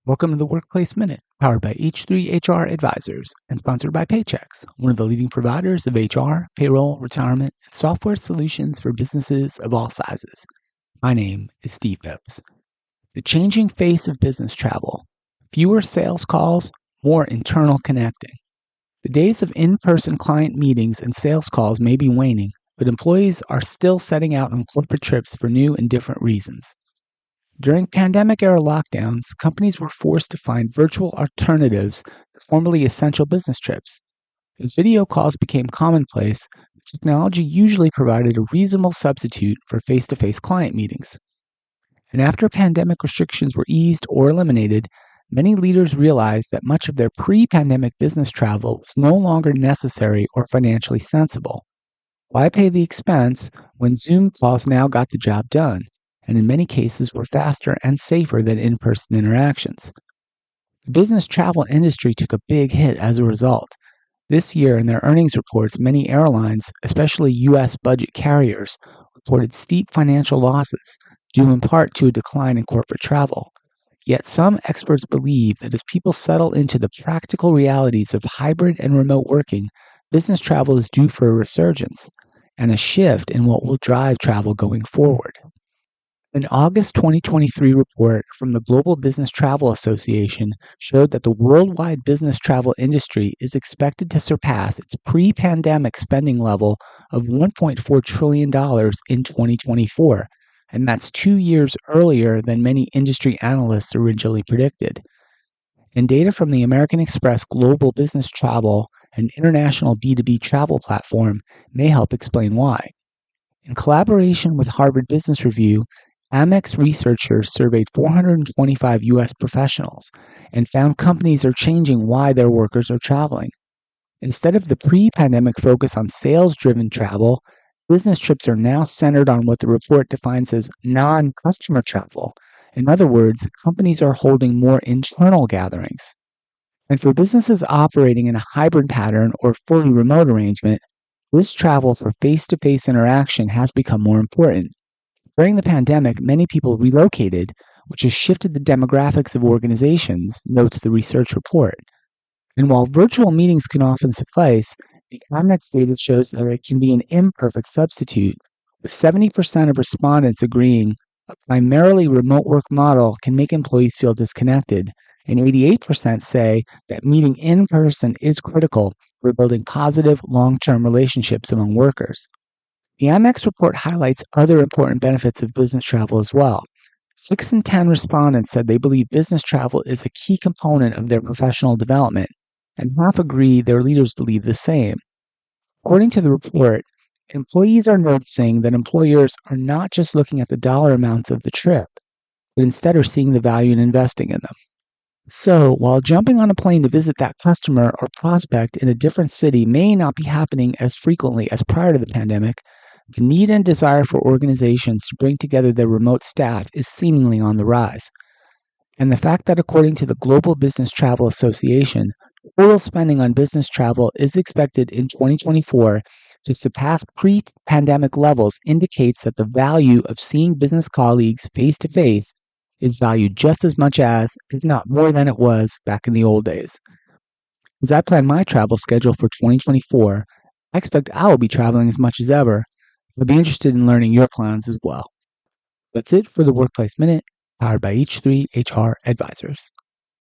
Welcome to the Workplace Minute, powered by H3HR Advisors and sponsored by Paychex, one of the leading providers of HR, payroll, retirement, and software solutions for businesses of all sizes. My name is Steve Boese. The changing face of business travel. Fewer sales calls, more internal connecting. The days of in-person client meetings and sales calls may be waning, but employees are still setting out on corporate trips for new and different reasons. During pandemic-era lockdowns, companies were forced to find virtual alternatives to formerly essential business trips. As video calls became commonplace, the technology usually provided a reasonable substitute for face-to-face client meetings. And after pandemic restrictions were eased or eliminated, many leaders realized that much of their pre-pandemic business travel was no longer necessary or financially sensible. Why pay the expense when Zoom calls now got the job done, and in many cases were faster and safer than in-person interactions? The business travel industry took a big hit as a result. This year, in their earnings reports, many airlines, especially U.S. budget carriers, reported steep financial losses, due in part to a decline in corporate travel. Yet some experts believe that as people settle into the practical realities of hybrid and remote working, business travel is due for a resurgence and a shift in what will drive travel going forward. An August 2023 report from the Global Business Travel Association showed that the worldwide business travel industry is expected to surpass its pre-pandemic spending level of $1.4 trillion in 2024, and that's 2 years earlier than many industry analysts originally predicted. And data from the American Express Global Business Travel, an international B2B travel platform, may help explain why. In collaboration with Harvard Business Review, Amex researchers surveyed 425 U.S. professionals and found companies are changing why their workers are traveling. Instead of the pre-pandemic focus on sales-driven travel, business trips are now centered on what the report defines as non-customer travel. In other words, companies are holding more internal gatherings. And for businesses operating in a hybrid pattern or fully remote arrangement, this travel for face-to-face interaction has become more important. During the pandemic, many people relocated, which has shifted the demographics of organizations, notes the research report. And while virtual meetings can often suffice, the Amex data shows that it can be an imperfect substitute, with 70% of respondents agreeing a primarily remote work model can make employees feel disconnected, and 88% say that meeting in person is critical for building positive long-term relationships among workers. The Amex report highlights other important benefits of business travel as well. 6 in 10 respondents said they believe business travel is a key component of their professional development, and half agree their leaders believe the same. According to the report, employees are noticing that employers are not just looking at the dollar amounts of the trip, but instead are seeing the value in investing in them. So, while jumping on a plane to visit that customer or prospect in a different city may not be happening as frequently as prior to the pandemic, the need and desire for organizations to bring together their remote staff is seemingly on the rise. And the fact that according to the Global Business Travel Association, total spending on business travel is expected in 2024 to surpass pre-pandemic levels indicates that the value of seeing business colleagues face-to-face is valued just as much as, if not more than it was back in the old days. As I plan my travel schedule for 2024, I expect I will be traveling as much as ever. I'd be interested in learning your plans as well. That's it for the Workplace Minute, powered by H3HR Advisors.